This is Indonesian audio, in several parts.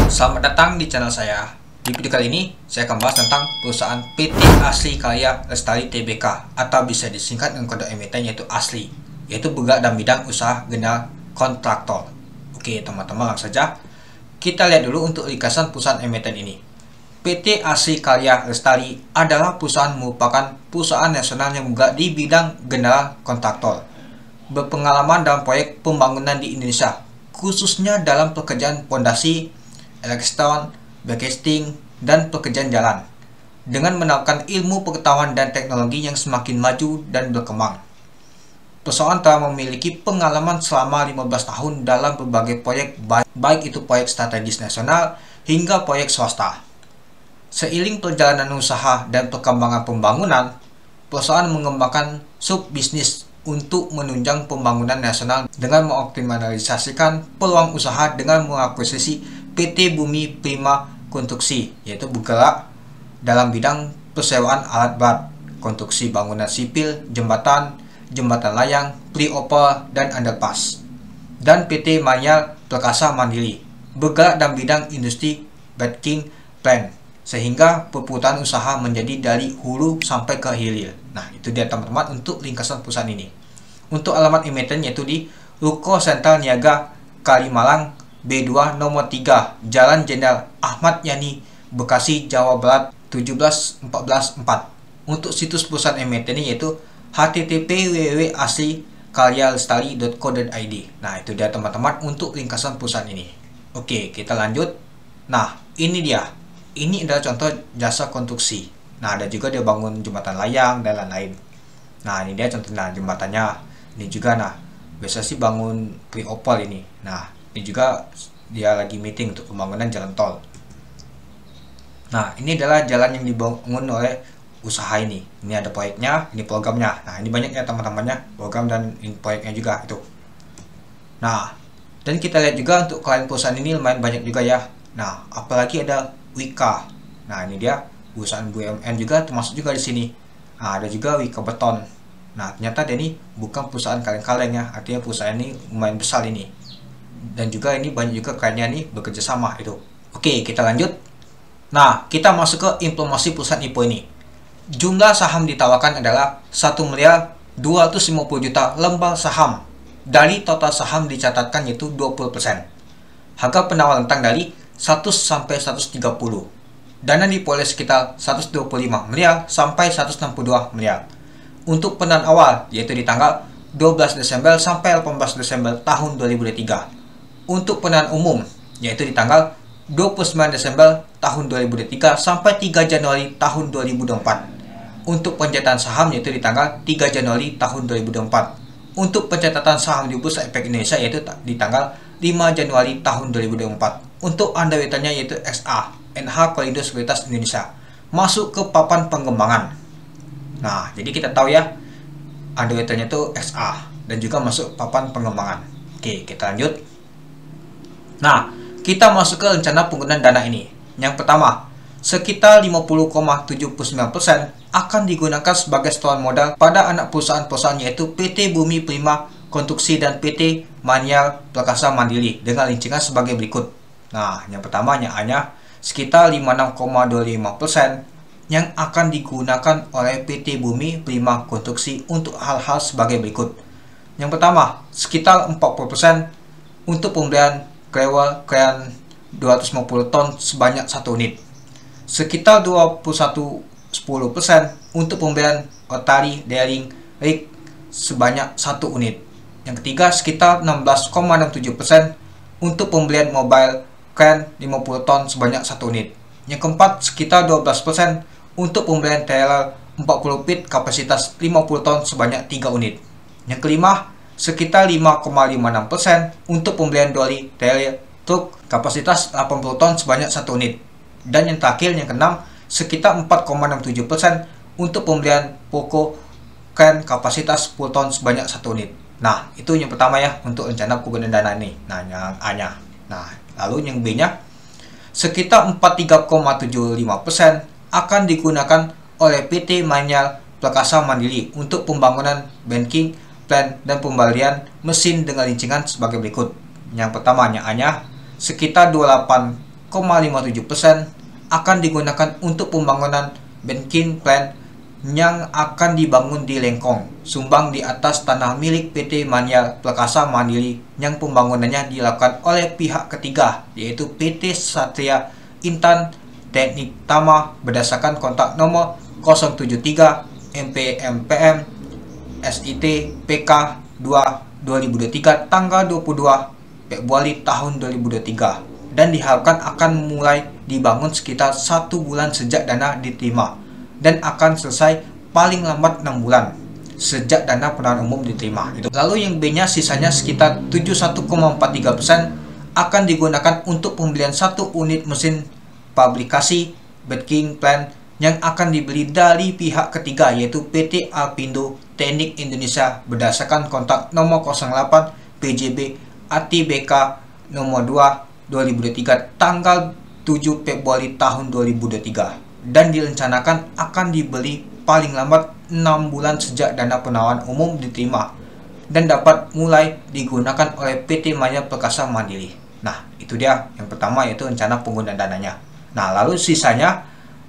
Selamat datang di channel saya. Di video kali ini, saya akan bahas tentang perusahaan PT Asli Karya Lestari Tbk atau bisa disingkat dengan kode emiten yaitu ASLI, yaitu bergerak dalam bidang usaha general kontraktor. Oke teman-teman, langsung saja kita lihat dulu untuk ringkasan perusahaan emiten ini. PT Asli Karya Lestari adalah merupakan perusahaan nasional yang bergerak di bidang general kontraktor, berpengalaman dalam proyek pembangunan di Indonesia, khususnya dalam pekerjaan pondasi, elecstone, backcasting, dan pekerjaan jalan, dengan menerapkan ilmu pengetahuan dan teknologi yang semakin maju dan berkembang. Perusahaan telah memiliki pengalaman selama 15 tahun dalam berbagai proyek, baik itu proyek strategis nasional hingga proyek swasta. Seiring perjalanan usaha dan perkembangan pembangunan, perusahaan mengembangkan sub-bisnis untuk menunjang pembangunan nasional dengan mengoptimalisasikan peluang usaha dengan mengakuisisi PT Bumi Prima Konstruksi, yaitu bergerak dalam bidang persewaan alat berat, konstruksi bangunan sipil, jembatan layang, flyover, dan underpass. Dan PT Manyal Perkasa Mandiri, bergerak dalam bidang industri backing plant, sehingga perputaran usaha menjadi dari hulu sampai ke hilir. Nah, itu dia teman-teman untuk ringkasan perusahaan ini. Untuk alamat emiten yaitu di Ruko Sentral Niaga Kalimalang B2 nomor 3 Jalan Jenderal Ahmad Yani, Bekasi, Jawa Barat 17144. Untuk situs perusahaan emiten ini yaitu http://www.aslikarya-lestari.co.id. Nah, itu dia teman-teman untuk ringkasan perusahaan ini. Oke, kita lanjut. Nah, ini dia. Ini adalah contoh jasa konstruksi. Nah, ada juga dia bangun jembatan layang dan lain-lain. Nah, ini dia contohnya jembatannya. Ini juga biasa sih bangun flyover ini. Nah, ini juga dia lagi meeting untuk pembangunan jalan tol. Nah, ini adalah jalan yang dibangun oleh usaha ini. Ini ada proyeknya, ini programnya. Nah, ini banyak ya teman-temannya, program dan proyeknya juga itu. Nah, dan kita lihat juga untuk klien perusahaan ini lumayan banyak juga ya. Nah, apalagi ada Wika. Nah, ini dia perusahaan BUMN juga termasuk juga di sini. Nah, ada juga Wika Beton. Nah, ternyata dia ini bukan perusahaan kaleng-kaleng ya. Artinya perusahaan ini lumayan besar ini. Dan juga ini banyak juga kliennya nih bekerja sama itu. Oke, kita lanjut. Nah, kita masuk ke informasi perusahaan IPO ini. Jumlah saham ditawarkan adalah 1.250.000.000 lembar saham. Dari total saham dicatatkan yaitu 20%. Harga penawar rentang dari 100 sampai 130. Dana diperoleh sekitar 125 miliar sampai 162 miliar. Untuk pendanaan awal yaitu di tanggal 12 Desember sampai 18 Desember tahun 2023. Untuk pendanaan umum yaitu di tanggal 29 Desember tahun 2023 sampai 3 Januari tahun 2024. Untuk pencatatan saham yaitu di tanggal 3 Januari tahun 2024. Untuk pencatatan saham di Bursa Efek Indonesia yaitu di tanggal 5 Januari tahun 2024. Untuk underwriternya yaitu SA, NH Korindo Sekuritas Indonesia, masuk ke papan pengembangan. Nah, jadi kita tahu ya, underwriternya itu SA dan juga masuk papan pengembangan. Oke, kita lanjut. Nah, kita masuk ke rencana penggunaan dana ini. Yang pertama, sekitar 50,79% akan digunakan sebagai setoran modal pada anak perusahaan-perusahaan yaitu PT Bumi Prima Konstruksi dan PT Manyal Perkasa Mandiri dengan rincingan sebagai berikut. Nah, yang pertama A-nya sekitar 56,25% yang akan digunakan oleh PT Bumi Prima Konstruksi untuk hal-hal sebagai berikut. Yang pertama, sekitar 40% untuk pembelian gravel crane 250 ton sebanyak 1 unit. Sekitar 10% untuk pembelian rotary drilling rig sebanyak 1 unit. Yang ketiga, sekitar 16,67% untuk pembelian mobile crane 50 ton sebanyak 1 unit. Yang keempat, sekitar 12% untuk pembelian trailer 40 feet kapasitas 50 ton sebanyak 3 unit. Yang kelima, sekitar 5,56% untuk pembelian dolly trailer truk kapasitas 80 ton sebanyak 1 unit. Dan yang terakhir, yang keenam, sekitar 4,67% untuk pembelian pokok crane kapasitas 10 ton sebanyak 1 unit. Nah, itu yang pertama ya untuk rencana penggunaan dana ini. Nah, yang A-nya. Nah, lalu yang B-nya sekitar 43,75% akan digunakan oleh PT Manyal Perkasa Mandiri untuk pembangunan banking plan dan pembelian mesin dengan rincingan sebagai berikut. Yang pertama A-nya sekitar akan digunakan untuk pembangunan banking plan yang akan dibangun di Lengkong, Sumbang di atas tanah milik PT Manyal Perkasa Mandiri yang pembangunannya dilakukan oleh pihak ketiga, yaitu PT Satria Intan Teknik Tama berdasarkan kontak nomor 073 MPMPM SIT PK 2 2023 tanggal 22 Februari tahun 2023 dan diharapkan akan mulai dibangun sekitar 1 bulan sejak dana diterima dan akan selesai paling lambat 6 bulan sejak dana penawaran umum diterima. Lalu yang B-nya sisanya sekitar 71,43% akan digunakan untuk pembelian 1 unit mesin pabrikasi banking plan yang akan dibeli dari pihak ketiga, yaitu PT Alpindo Teknik Indonesia berdasarkan kontak nomor 08 PJB ATBK nomor 2 2023 tanggal 7 Februari tahun 2023 dan direncanakan akan dibeli paling lambat 6 bulan sejak dana penawaran umum diterima dan dapat mulai digunakan oleh PT Manyal Perkasa Mandiri. Nah, itu dia yang pertama, yaitu rencana penggunaan dananya. Nah, lalu sisanya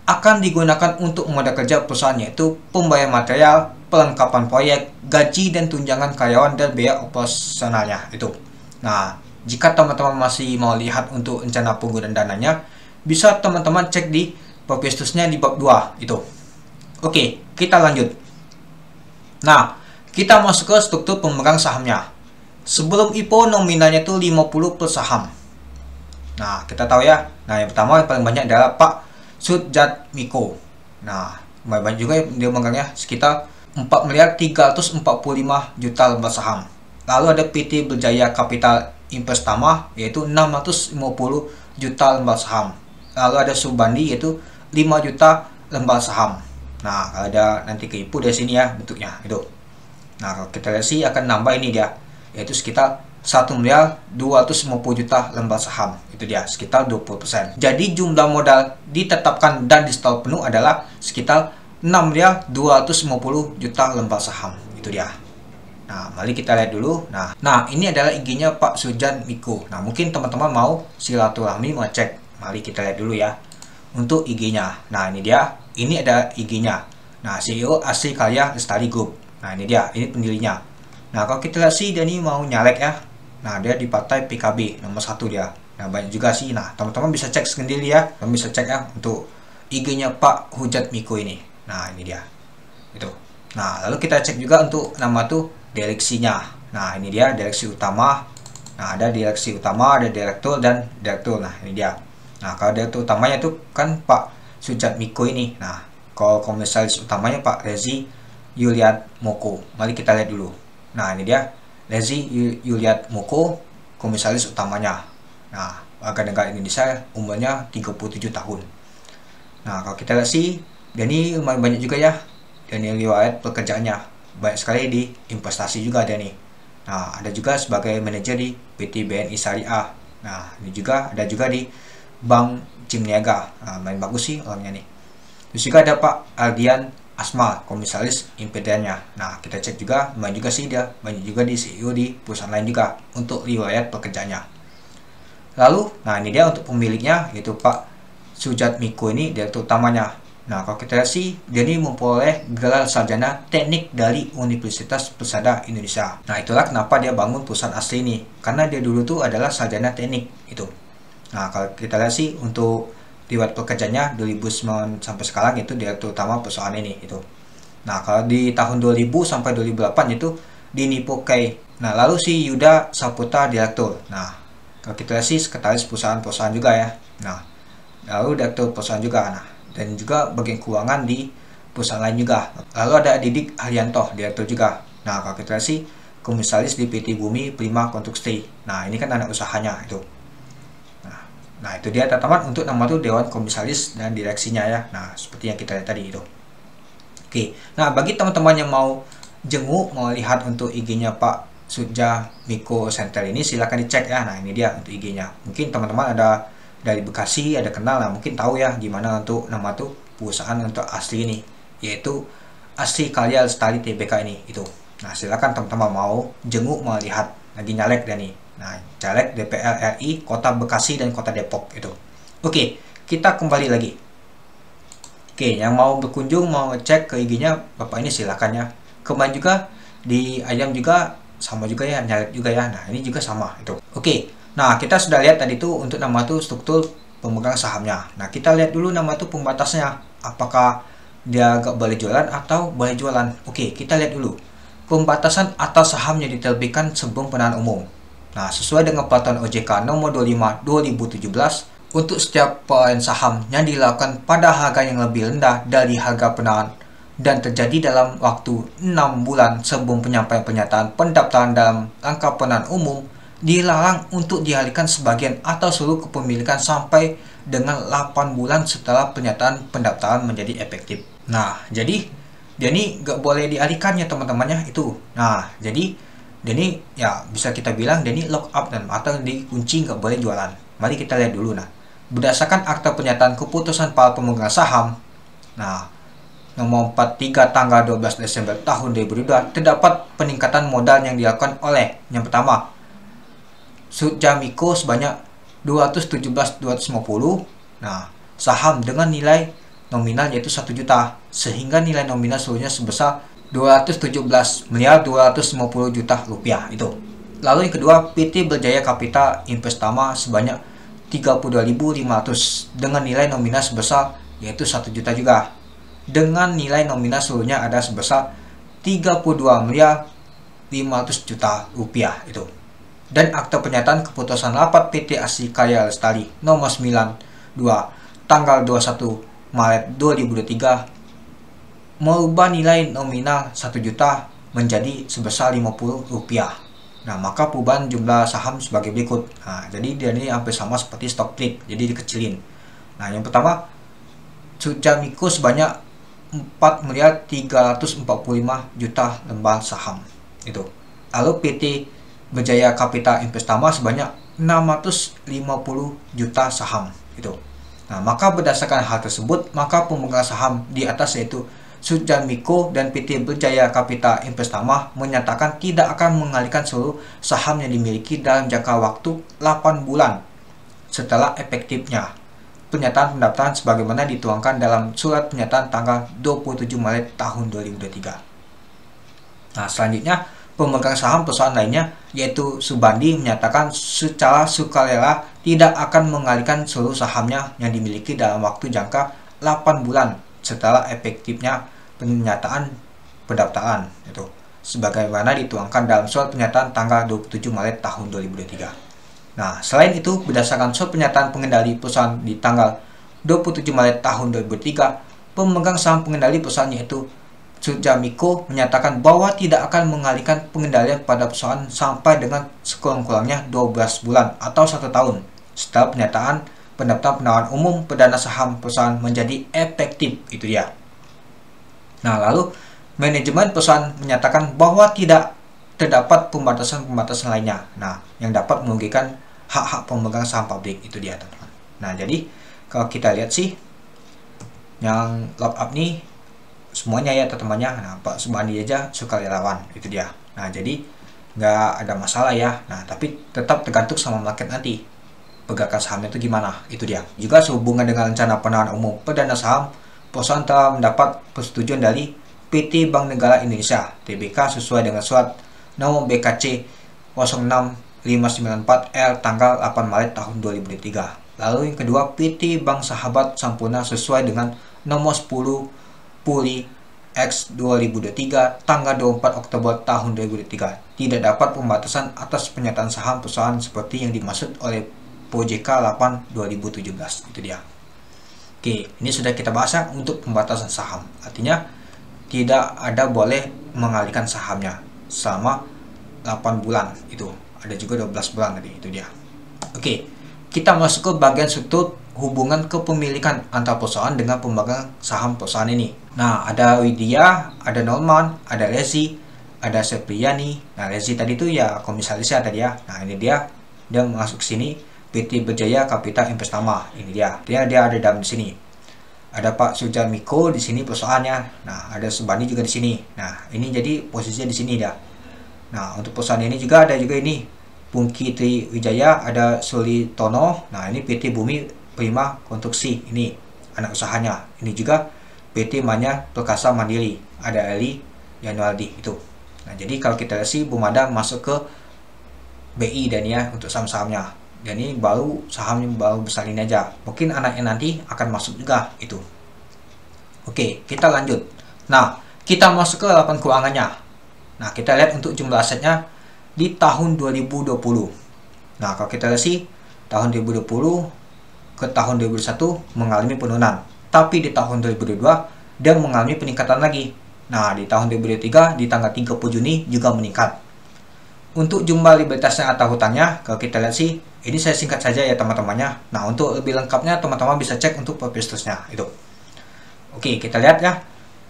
akan digunakan untuk modal kerja perusahaan, yaitu pembayaran material, pelengkapan proyek, gaji dan tunjangan karyawan dan biaya operasionalnya itu. Nah, jika teman-teman masih mau lihat untuk rencana penggunaan dananya, bisa teman-teman cek di prospektusnya di bab 2 itu. Oke, kita lanjut. Nah, kita masuk ke struktur pemegang sahamnya. Sebelum IPO nominalnya itu 50 per saham. Nah, kita tahu ya. Nah, yang pertama yang paling banyak adalah Pak Sudjatmiko. Nah, banyak juga dia megangnya sekitar 4.345 juta lembar saham. Lalu ada PT Berjaya Capital Investama yaitu 650 juta lembar saham. Lalu ada Subandi yaitu 5 juta lembar saham. Nah, ada nanti ke IPO dari sini ya bentuknya itu. Nah, kalau kita lihat sih akan nambah ini dia, yaitu sekitar 1.250 juta lembar saham. Itu dia, sekitar 20%. Jadi jumlah modal ditetapkan dan di setor penuh adalah sekitar 6.250 juta lembar saham. Itu dia. Nah, mari kita lihat dulu. Nah, ini adalah IG-nya Pak Sudjatmiko. Nah, mungkin teman-teman mau silaturahmi mau cek. Mari kita lihat dulu ya untuk IG-nya. Nah, ini dia. Ini ada IG-nya. Nah, CEO Asri Karya Lestari Group. Nah, ini dia. Ini pendirinya. Nah, kalau kita lihat sih dia ini mau nyalek ya. Nah, dia di partai PKB nomor 1 dia. Nah, banyak juga sih. Nah, teman-teman bisa cek sendiri ya. Teman bisa cek ya untuk IG-nya Pak Sudjatmiko ini. Nah, ini dia. Itu. Nah, lalu kita cek juga untuk nama tuh direksinya. Nah, ini dia direksi utama. Nah, ada direksi utama, ada direktur dan direktur. Nah, ini dia. Nah, kalau direktur utamanya itu kan Pak Sudjatmiko ini. Nah, kalau komisaris utamanya Pak Rezi Yuliatmoko. Mari kita lihat dulu. Nah, ini dia Rezi Yuliatmoko, komisaris utamanya. Nah, warga negara Indonesia, umurnya 37 tahun. Nah, kalau kita lihat sih, dia ini lumayan banyak juga ya. Dan ini riwayat pekerjaannya banyak sekali di investasi juga ada nih. Nah, ada juga sebagai manajer di PT BNI Syariah. Nah, ini juga ada juga di Bank Cimniaga. Nah, main bagus sih orangnya nih. Terus juga ada Pak Aldian Asma, komisaris impedannya. Nah, kita cek juga, banyak juga sih dia, banyak juga di CEO di perusahaan lain juga untuk riwayat pekerjaannya. Lalu, nah ini dia untuk pemiliknya, yaitu Pak Sudjatmiko ini, direktur utamanya. Nah, kalau kita lihat sih, dia ini memperoleh gelar sarjana teknik dari Universitas Persada Indonesia. Nah, itulah kenapa dia bangun perusahaan asli ini, karena dia dulu tuh adalah sarjana teknik itu. Nah, kalau kita lihat sih untuk riwayat pekerjaannya 2009 sampai sekarang itu direktur utama perusahaan ini itu. Nah, kalau di tahun 2000 sampai 2008 itu di Nipo Kei. Nah, lalu si Yuda Saputra direktur. Nah, kalau kita lihat sih sekretaris perusahaan-perusahaan juga ya. Nah, lalu direktur perusahaan juga. Nah, dan juga bagian keuangan di perusahaan lain juga. Lalu ada Didik Haryanto direktur juga. Nah, kalau kita lihat sih komisaris di PT Bumi Prima Konstruksi. Nah, ini kan anak usahanya itu. Nah, itu dia teman-teman untuk nama tuh Dewan Komisaris dan direksinya ya. Nah, seperti yang kita lihat tadi itu. Oke. Nah, bagi teman-teman yang mau jenguk, mau lihat untuk IG-nya Pak Sudjatmiko Center ini, silahkan dicek ya. Nah, ini dia untuk IG-nya. Mungkin teman-teman ada dari Bekasi, ada kenal lah, mungkin tahu ya gimana untuk nama tuh perusahaan untuk asli ini, yaitu Asri Karya Lestari TBK ini itu. Nah, silakan teman-teman mau jenguk, mau lihat lagi nyalek dan nih. Nah, caleg DPR RI Kota Bekasi dan Kota Depok itu. Oke, kita kembali lagi. Oke, yang mau berkunjung, mau ngecek ke IG-nya Bapak ini silakan ya. Kemarin juga di ayam juga sama juga ya, nyalip juga ya. Nah, ini juga sama itu. Oke. Nah, kita sudah lihat tadi tuh untuk nama tuh struktur pemegang sahamnya. Nah, kita lihat dulu nama tuh pembatasnya. Apakah dia gak boleh jualan atau boleh jualan? Oke, kita lihat dulu. Pembatasan atas saham yang diterbitkan sebelum penahanan umum. Nah, sesuai dengan peraturan OJK nomor 25 2017, untuk setiap perolehan saham yang dilakukan pada harga yang lebih rendah dari harga penahanan dan terjadi dalam waktu 6 bulan sebelum penyampaian pernyataan pendaftaran dalam rangka penahanan umum, dilarang untuk dialihkan sebagian atau seluruh kepemilikan sampai dengan 8 bulan setelah pernyataan pendaftaran menjadi efektif. Nah, jadi dia ini gak boleh dialihkan ya teman-temannya itu. Nah, jadi dia ini ya bisa kita bilang dia ini lock up dan atau dikunci, gak boleh jualan. Mari kita lihat dulu. Nah, berdasarkan akta pernyataan keputusan para pemegang saham, nah nomor 43 tanggal 12 Desember tahun 2002, terdapat peningkatan modal yang dilakukan oleh yang pertama Sujamiko sebanyak 217.250, nah saham dengan nilai nominal yaitu 1 juta, sehingga nilai nominal seluruhnya sebesar 217 miliar 250 juta rupiah itu. Lalu yang kedua, PT Berjaya Capital Investama sebanyak 32.500 dengan nilai nominal sebesar yaitu 1 juta juga, dengan nilai nominal seluruhnya ada sebesar 32 miliar 500 juta rupiah itu. Dan akta pernyataan keputusan rapat PT Asli Kaya Lestari nomor 92 tanggal 21 Maret 2023 merubah nilai nominal 1 juta menjadi sebesar 50 rupiah. Nah, maka perubahan jumlah saham sebagai berikut. Nah, jadi dia ini hampir sama seperti stock split, jadi dikecilin. Nah, yang pertama, Sujamiko sebanyak 4 miliar 345 juta lembar saham itu. Lalu PT Berjaya Capital Investama sebanyak 650 juta saham itu. Nah, maka berdasarkan hal tersebut, maka pemegang saham di atas yaitu Sujamiko dan PT Berjaya Capital Investama menyatakan tidak akan mengalihkan seluruh saham yang dimiliki dalam jangka waktu 8 bulan setelah efektifnya pernyataan pendaftaran sebagaimana dituangkan dalam surat pernyataan tanggal 27 Maret tahun 2023. Nah, selanjutnya pemegang saham perusahaan lainnya yaitu Subandi menyatakan secara sukarela tidak akan mengalihkan seluruh sahamnya yang dimiliki dalam waktu jangka 8 bulan setelah efektifnya pernyataan pendaftaran itu, sebagaimana dituangkan dalam surat pernyataan tanggal 27 Maret tahun 2023. Nah, selain itu, berdasarkan surat pernyataan pengendali perusahaan di tanggal 27 Maret tahun 2003, pemegang saham pengendali perusahaan yaitu Sujamiko menyatakan bahwa tidak akan mengalihkan pengendalian pada perusahaan sampai dengan sekurang-kurangnya 12 bulan atau 1 tahun setelah pernyataan pendaftaran penawaran umum perdana saham perusahaan menjadi efektif. Itu dia. Nah, lalu manajemen perusahaan menyatakan bahwa tidak terdapat pembatasan-pembatasan lainnya, nah yang dapat merugikan hak-hak pemegang saham publik. Itu dia, teman-teman. Nah, jadi kalau kita lihat sih yang lock up nih semuanya ya teman-temannya. Nah, Pak Subandi aja sukarelawan. Itu dia. Nah, jadi nggak ada masalah ya. Nah, tapi tetap tergantung sama market nanti pergerakan sahamnya itu gimana. Itu dia. Juga sehubungan dengan rencana penahanan umum perdana saham, perusahaan telah mendapat persetujuan dari PT Bank Negara Indonesia (TBK) sesuai dengan surat nomor BKC 06594L tanggal 8 Maret tahun 2003. Lalu yang kedua, PT Bank Sahabat Sampurna sesuai dengan nomor 10 Puli X 2023 tanggal 24 Oktober tahun 2003. Tidak dapat pembatasan atas pernyataan saham perusahaan seperti yang dimaksud oleh OJK 8 2017. Itu dia. Oke, ini sudah kita bahas ya untuk pembatasan saham. Artinya tidak ada boleh mengalihkan sahamnya selama 8 bulan itu. Ada juga 12 bulan tadi. Itu dia. Oke, kita masuk ke bagian struktur hubungan kepemilikan antara perusahaan dengan pemegang saham perusahaan ini. Nah, ada Widya, ada Norman, ada Lezi, ada Sepriani. Nah, Lezi tadi itu ya komisaris ya tadi ya. Nah, ini dia masuk sini. PT Berjaya Capital Investama, ini dia ada dalam di sini. Ada Pak Sujamiko di sini perusahaannya. Nah, ada Subandi juga di sini. Nah, ini jadi posisinya di sini dia. Nah, untuk perusahaan ini juga ada juga ini Pungki Tri Wijaya, ada Suli Tono. Nah, ini PT Bumi Prima Konstruksi, ini anak usahanya. Ini juga PT Manya Perkasa Mandiri, ada Ali Januardi itu. Nah, jadi kalau kita lihat sih Bumada masuk ke BI dan ya untuk saham-sahamnya. Dan ini baru sahamnya baru besar ini aja. Mungkin anaknya nanti akan masuk juga itu. Oke, kita lanjut. Nah, kita masuk ke laporan keuangannya. Nah, kita lihat untuk jumlah asetnya di tahun 2020. Nah, kalau kita lihat sih tahun 2020 ke tahun 2021 mengalami penurunan. Tapi di tahun 2022 dia mengalami peningkatan lagi. Nah, di tahun 2023 di tanggal 30 Juni juga meningkat. Untuk jumlah likuiditasnya atau hutangnya, kalau kita lihat sih, ini saya singkat saja ya teman-temannya. Nah, untuk lebih lengkapnya teman-teman bisa cek untuk prospektusnya itu. Oke, kita lihat ya.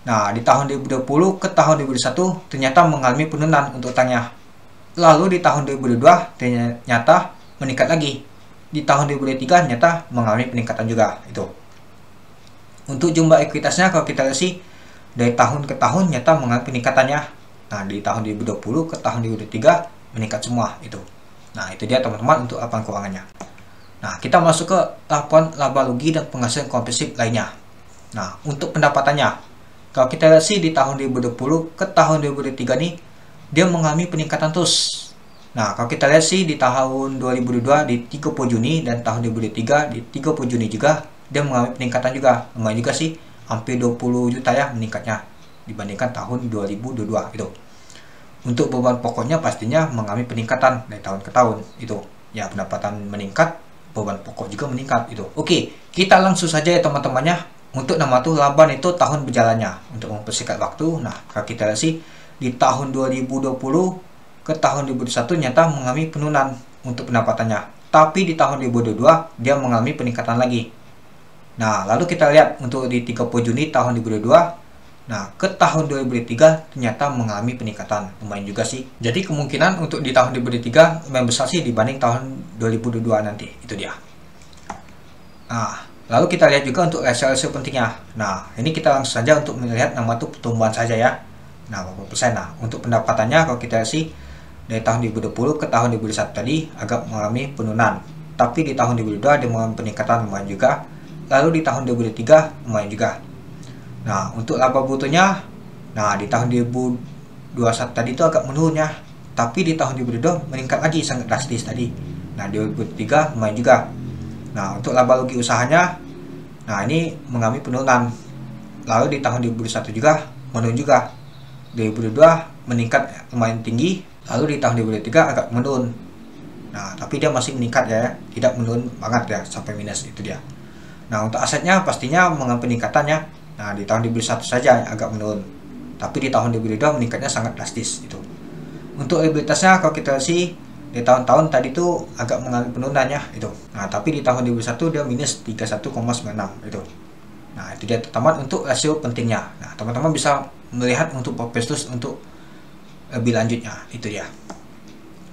Nah, di tahun 2020 ke tahun 2021 ternyata mengalami penurunan untuk hutangnya. Lalu di tahun 2022 ternyata meningkat lagi. Di tahun 2023 ternyata mengalami peningkatan juga itu. Untuk jumlah ekuitasnya kalau kita lihat sih dari tahun ke tahun nyata mengalami peningkatannya. Nah, di tahun 2020 ke tahun 2023 meningkat semua itu. Nah, itu dia teman-teman untuk laporan keuangannya. Nah, kita masuk ke laporan laba rugi dan penghasilan komprehensif lainnya. Nah, untuk pendapatannya, kalau kita lihat sih di tahun 2020 ke tahun 2023 nih dia mengalami peningkatan terus. Nah, kalau kita lihat sih di tahun 2022 di 30 Juni dan tahun 2023 di 30 Juni juga dia mengalami peningkatan juga. Lumayan juga sih, hampir 20 juta ya meningkatnya dibandingkan tahun 2022 itu. Untuk beban pokoknya pastinya mengalami peningkatan dari tahun ke tahun itu. Ya, pendapatan meningkat, beban pokok juga meningkat itu. Oke, kita langsung saja ya teman-temannya. Untuk nama tuh laba itu tahun berjalannya untuk mempersingkat waktu. Nah, kalau kita lihat sih di tahun 2020 ke tahun 2021 nyata mengalami penurunan untuk pendapatannya. Tapi di tahun 2022 dia mengalami peningkatan lagi. Nah, lalu kita lihat untuk di 30 Juni tahun 2022. Nah, ke tahun 2023 ternyata mengalami peningkatan. Lumayan juga sih. Jadi kemungkinan untuk di tahun 2023 lumayan besar sih dibanding tahun 2022 nanti. Itu dia. Nah, lalu kita lihat juga untuk rasio-rasio pentingnya. Nah, ini kita langsung saja untuk melihat nama itu pertumbuhan saja ya. Nah, berapa persen. Nah, untuk pendapatannya kalau kita lihat sih dari tahun 2020 ke tahun 2021 tadi agak mengalami penurunan. Tapi di tahun 2022 dia mengalami peningkatan lumayan juga. Lalu di tahun 2023 lumayan juga. Nah, untuk laba brutonya, nah di tahun 2021 tadi itu agak menurun ya. Tapi di tahun 2022 meningkat lagi sangat drastis tadi. Nah, 2023 lumayan juga. Nah, untuk laba rugi usahanya, nah ini mengalami penurunan. Lalu di tahun 2021 juga menurun juga. 2022 meningkat lumayan tinggi, lalu di tahun 2023 agak menurun. Nah, tapi dia masih meningkat ya, tidak menurun banget ya sampai minus itu dia. Nah, untuk asetnya pastinya mengalami peningkatannya. Nah, di tahun 2021 saja agak menurun. Tapi di tahun 2022 meningkatnya sangat drastis itu. Untuk likuiditasnya kalau kita sih di tahun-tahun tadi tuh agak mengalami penurunannya itu. Nah, tapi di tahun 2021 dia minus 31,96 itu. Nah, itu dia teman-teman untuk rasio pentingnya. Nah, teman-teman bisa melihat untuk prospektus untuk lebih lanjutnya. Itu dia.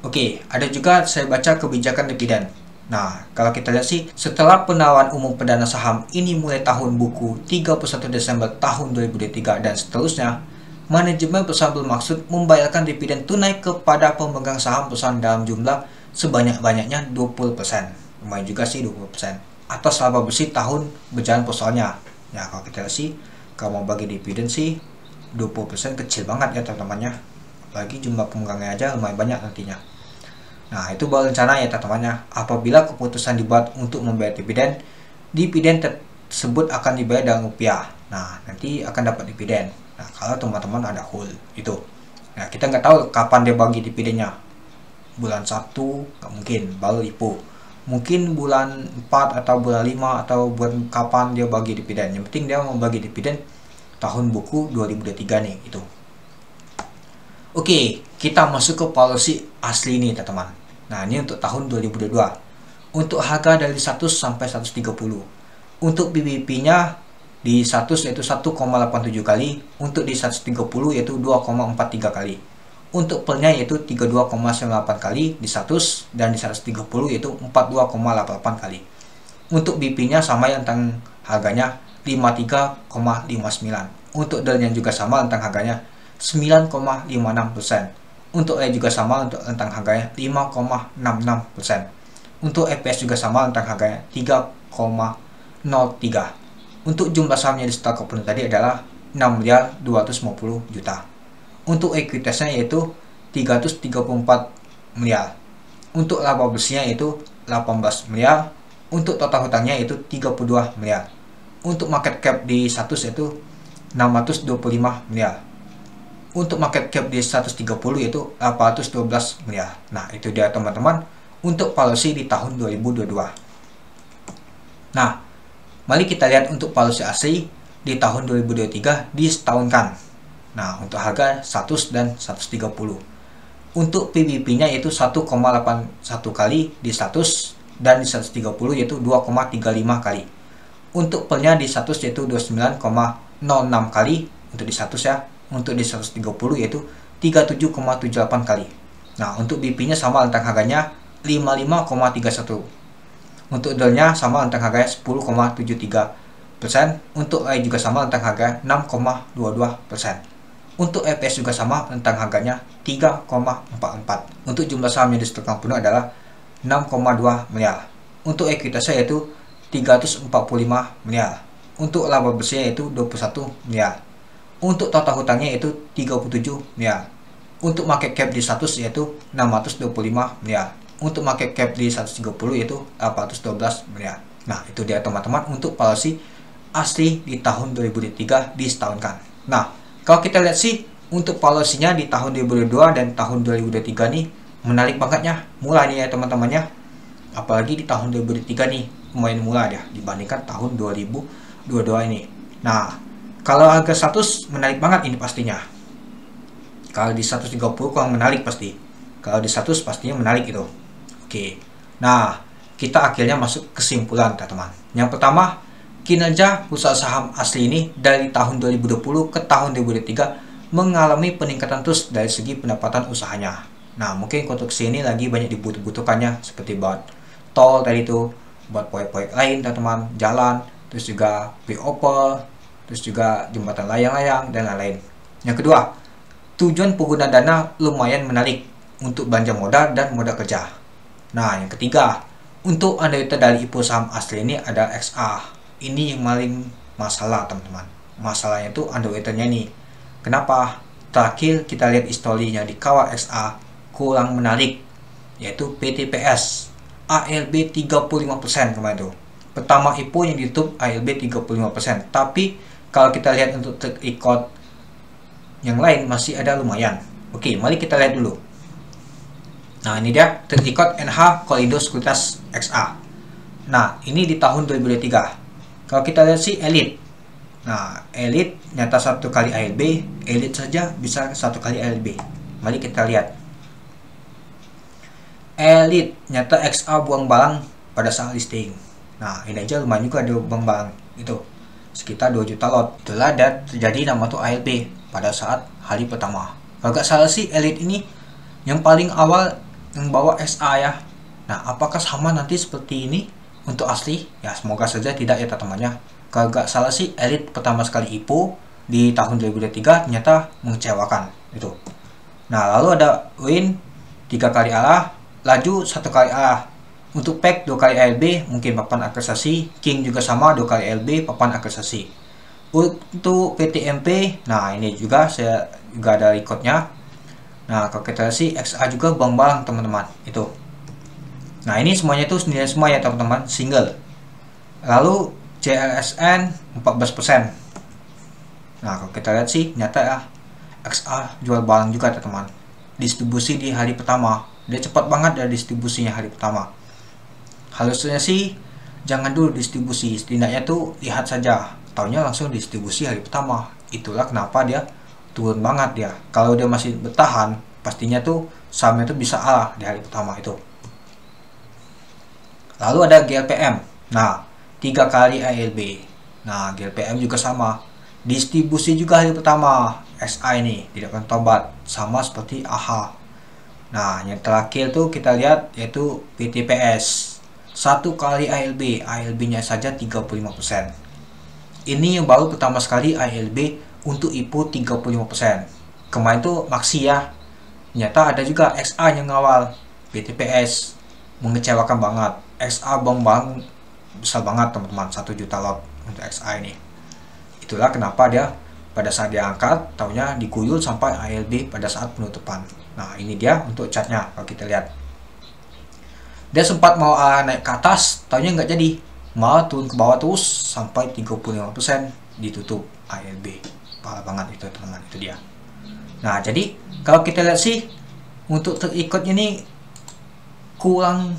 Oke, ada juga saya baca kebijakan dividen. Nah, kalau kita lihat sih setelah penawaran umum perdana saham ini mulai tahun buku 31 Desember tahun 2023 dan seterusnya, manajemen perusahaan bermaksud membayarkan dividen tunai kepada pemegang saham perusahaan dalam jumlah sebanyak-banyaknya 20%. Lumayan juga sih 20%. Atas laba bersih tahun berjalan perusahaannya. Ya, kalau kita lihat sih, kalau mau bagi dividen sih 20% kecil banget ya teman-temannya. Apalagi jumlah pemegangnya aja lumayan banyak nantinya. Nah, itu baru rencana ya teman-temannya. Apabila keputusan dibuat untuk membayar dividen, dividen tersebut akan dibayar dalam rupiah. Nah, nanti akan dapat dividen. Nah, kalau teman-teman ada hold itu. Nah, kita nggak tahu kapan dia bagi dividennya. Bulan 1 nggak mungkin, baru IPO. Mungkin bulan 4 atau bulan 5 atau bulan kapan dia bagi dividen. Yang penting dia mau bagi dividen tahun buku 2023 nih itu. Oke, kita masuk ke policy asli nih teman-teman. Nah, ini untuk tahun 2022. Untuk harga dari 100 sampai 130. Untuk BBP-nya di 100 yaitu 1,87 kali, untuk di 130 yaitu 2,43 kali. Untuk per-nya yaitu 32,98 kali di 100 dan di 130 yaitu 42,88 kali. Untuk BP-nya sama yang tentang harganya 53,59. Untuk DER-nya juga sama tentang harganya 9,56%. Untuk E juga sama untuk tentang harganya 5,66%. Untuk EPS juga sama tentang harganya 3,06 Untuk jumlah sahamnya di setelah penuh tadi adalah 6 miliar 250 juta. Untuk ekuitasnya yaitu 334 miliar. Untuk laba bersihnya yaitu 18 miliar. Untuk total hutangnya yaitu 32 miliar. Untuk market cap di 100 yaitu 625 miliar. Untuk market cap di 130 yaitu 812 miliar. Nah, itu dia teman-teman untuk policy di tahun 2022. Nah, mari kita lihat untuk policy asli di tahun 2023 disetahunkan. Nah, untuk harga 100 dan 130. Untuk PBP-nya yaitu 1,81 kali di 100 dan di 130 yaitu 2,35 kali. Untuk per-nya di 100 yaitu 29,06 kali untuk di 100 ya. Untuk di 130 yaitu 37,78 kali. Nah, untuk BP-nya sama rentang harganya 55,31. Untuk DOL-nya sama rentang harganya 10,73%. Untuk AI juga sama rentang harga 6,22%. Untuk EPS juga sama rentang harganya 3,44. Untuk jumlah saham yang disetorkan penuh adalah 6,2 miliar. Untuk ekuitasnya yaitu 345 miliar. Untuk laba bersihnya yaitu 21 miliar. Untuk total hutangnya yaitu 37 miliar. Untuk market cap di 100 yaitu 625 miliar. Untuk market cap di 130 yaitu 812 miliar. Nah, itu dia teman-teman untuk policy asli di tahun 2023 disetahunkan. Nah, kalau kita lihat sih untuk policy-nya di tahun 2022 dan tahun 2023 nih menarik bangetnya, murah nih ya teman-temannya. Apalagi di tahun 2023 nih lumayan murah ya dibandingkan tahun 2022 ini. Nah, kalau harga 100 menarik banget ini pastinya. Kalau di 130 kurang menarik pasti. Kalau di 100 pastinya menarik itu. Oke. Nah, kita akhirnya masuk kesimpulan teman-teman. Yang pertama, kinerja bursa saham asli ini dari tahun 2020 ke tahun 2023 mengalami peningkatan terus dari segi pendapatan usahanya. Nah, mungkin konstruksi ini lagi banyak dibutuhkannya seperti buat tol tadi itu, buat proyek-proyek lain teman-teman, jalan, terus juga flyover, terus juga jembatan layang-layang dan lain-lain. Yang kedua, tujuan pengguna dana lumayan menarik untuk belanja modal dan modal kerja. Nah, yang ketiga, untuk underwriter dari IPO saham asli ini ada XA. Ini yang paling masalah teman-teman. Masalahnya itu underwriternya nih. Kenapa? Terakhir kita lihat historinya di kawal XA kurang menarik, yaitu PTPS ALB 35% kemarin itu. Pertama IPO yang ditutup ALB 35%, tapi kalau kita lihat untuk track record yang lain masih ada lumayan. Oke, mari kita lihat dulu. Nah, ini dia track record NH Korindo Sekuritas XA. Nah, ini di tahun 2023. Kalau kita lihat sih Elite. Nah, Elite nyata 1 kali ALB, Elite saja bisa 1 kali ALB. Mari kita lihat. Elite nyata XA buang balang pada saat listing. Nah, ini aja lumayan juga ada buang balang itu. Sekitar 2 juta lot. Itulah dan terjadi nama tuh ALB pada saat hari pertama. Kalau gak salah sih Elite ini yang paling awal yang bawa SA ya. Nah, apakah sama nanti seperti ini untuk asli? Ya, semoga saja tidak ya teman-temannya. Kalau gak salah sih Elite pertama sekali IPO di tahun 2023 ternyata mengecewakan itu. Nah, lalu ada Win 3 kali arah, Laju 1 kali arah. Untuk PEC 2 kali ALB, mungkin papan akresasi. King juga sama 2 kali ALB, papan akresasi. Untuk PTMP, nah ini juga saya juga ada recordnya. Nah, kalau kita lihat sih XA juga buang balang teman-teman itu. Nah, ini semuanya itu nilai semua ya teman-teman, single. Lalu CLSN 14%. Nah, kalau kita lihat sih nyata ya XA jual balang juga teman-teman. Distribusi di hari pertama, dia cepat banget dari distribusinya hari pertama. Harusnya sih jangan dulu distribusi, setidaknya tuh lihat saja, taunya langsung distribusi hari pertama. Itulah kenapa dia turun banget dia. Kalau dia masih bertahan, pastinya tuh sahamnya tuh bisa arah di hari pertama itu. Lalu ada GLPM. Nah, 3 kali ALB. Nah, GLPM juga sama. Distribusi juga hari pertama. SA ini tidak akan tobat, sama seperti AHA. Nah, yang terakhir tuh kita lihat yaitu PTPS. 1 kali ALB, ALB-nya saja 35%. Ini yang baru pertama sekali ALB untuk IPO 35%. Kemarin tuh Maxi ya. Ternyata ada juga XA yang ngawal. PTPS mengecewakan banget. XA bang besar banget teman-teman, 1 juta lot untuk XA ini. Itulah kenapa dia pada saat diangkat taunya diguyur sampai ALB pada saat penutupan. Nah ini dia untuk chartnya. Kalau kita lihat dia sempat mau naik ke atas, taunya nggak jadi, malah turun ke bawah terus sampai 35% ditutup ALB. Parah banget itu teman-teman, itu dia. Nah jadi kalau kita lihat sih untuk terikutnya ini kurang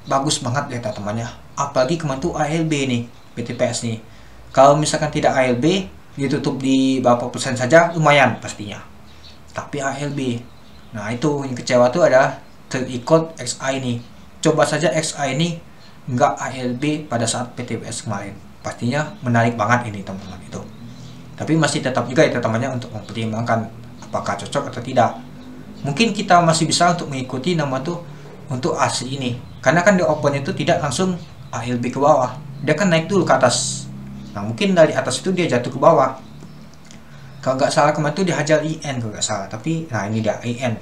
bagus banget ya teman-teman ya. Apalagi kemarin tuh ALB nih, PTPS nih. Kalau misalkan tidak ALB, ditutup di berapa persen saja lumayan pastinya. Tapi ALB, nah itu yang kecewa tuh ada terikut XA ini. Coba saja XA ini nggak ALB pada saat PTPS kemarin, pastinya menarik banget ini teman-teman itu. Tapi masih tetap juga ya teman-temannya untuk mempertimbangkan apakah cocok atau tidak. Mungkin kita masih bisa untuk mengikuti nama tuh untuk asli ini, karena kan di open itu tidak langsung ALB ke bawah, dia kan naik dulu ke atas. Nah mungkin dari atas itu dia jatuh ke bawah. Kalau nggak salah kemarin itu dihajar IN kalau nggak salah, tapi nah ini dia IN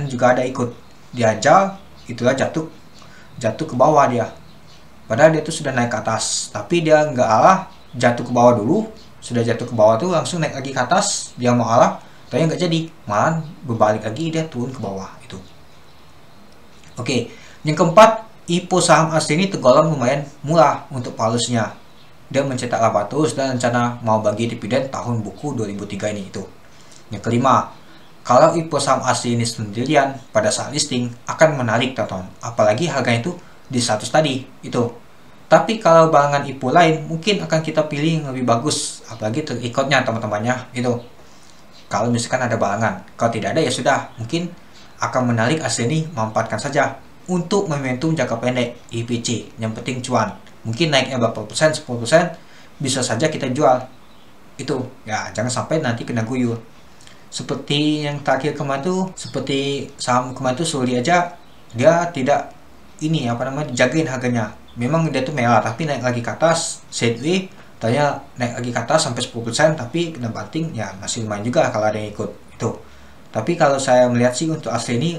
juga ada ikut dihajar, itulah jatuh ke bawah dia. Padahal dia tuh sudah naik ke atas, tapi dia nggak alah, jatuh ke bawah dulu. Sudah jatuh ke bawah tuh langsung naik lagi ke atas, dia mau alah, tapi nggak jadi, malah berbalik lagi dia turun ke bawah itu. Oke, yang keempat, IPO saham asli ini tergolong lumayan murah untuk palusnya. Dia mencetak laba terus dan rencana mau bagi dividen tahun buku 2003 ini itu. Yang kelima, kalau IPO saham asli ini sendirian pada saat listing akan menarik teman-teman, apalagi harganya itu di 100 tadi itu. Tapi kalau barangan IPO lain mungkin akan kita pilih yang lebih bagus, apalagi terikutnya teman-temannya itu. Kalau misalkan ada barangan, kalau tidak ada ya sudah, mungkin akan menarik asli ini memanfaatkan saja untuk momentum jangka pendek IPC, yang penting cuan. Mungkin naiknya berapa persen, 10%, bisa saja kita jual itu ya, jangan sampai nanti kena guyur. Seperti yang terakhir kemarin tuh, seperti saham kemarin tuh Soli aja, dia tidak ini apa namanya dijagain harganya. Memang dia tuh merah tapi naik lagi ke atas, sideways, tanya naik lagi ke atas sampai 10%, tapi kena banting ya masih lumayan juga kalau ada yang ikut itu. Tapi kalau saya melihat sih untuk asli ini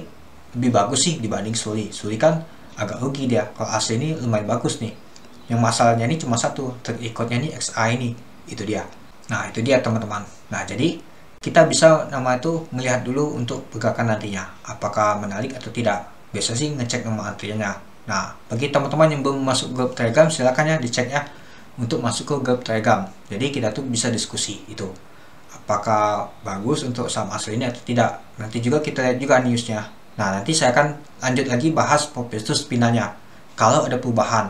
lebih bagus sih dibanding Soli. Soli kan agak rugi dia, kalau asli ini lumayan bagus nih. Yang masalahnya ini cuma satu, terikutnya ini XA ini, itu dia. Nah itu dia teman-teman. Nah jadi kita bisa nama itu melihat dulu untuk pergerakan nantinya, apakah menarik atau tidak. Biasa sih ngecek nama antriannya. Nah bagi teman-teman yang belum masuk grup Telegram, silakan ya dicek ya untuk masuk ke grup Telegram. Jadi kita tuh bisa diskusi itu, apakah bagus untuk saham asli ini atau tidak. Nanti juga kita lihat juga newsnya. Nah nanti saya akan lanjut lagi bahas prospectus finalnya. Kalau ada perubahan,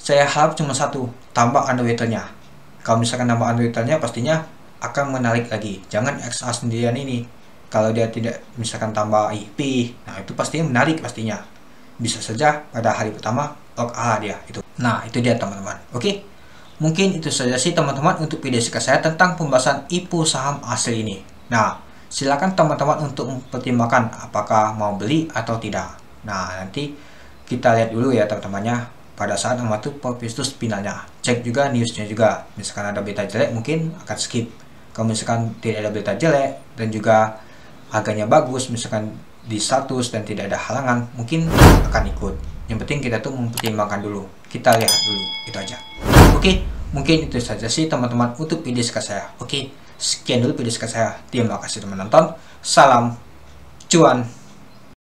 saya harap cuma satu, tambah underwaternya. Kalau misalkan nambah underwaternya pastinya akan menarik lagi. Jangan XA sendirian ini. Kalau dia tidak misalkan tambah IP, nah itu pastinya menarik pastinya. Bisa saja pada hari pertama lock A dia itu. Nah itu dia teman-teman. Oke, mungkin itu saja sih teman-teman untuk video singkat saya tentang pembahasan IPO saham asli ini. Nah silakan teman-teman untuk mempertimbangkan apakah mau beli atau tidak. Nah nanti kita lihat dulu ya teman-temannya pada saat itu prospectus finalnya. Cek juga newsnya juga. Misalkan ada berita jelek mungkin akan skip. Kalau misalkan tidak ada berita jelek dan juga harganya bagus, misalkan di status dan tidak ada halangan, mungkin akan ikut. Yang penting kita tuh mempertimbangkan dulu, kita lihat dulu, itu aja. Oke, mungkin itu saja sih teman-teman untuk video singkat saya. Oke, sekian dulu video singkat saya. Terima kasih teman-teman nonton. Salam cuan.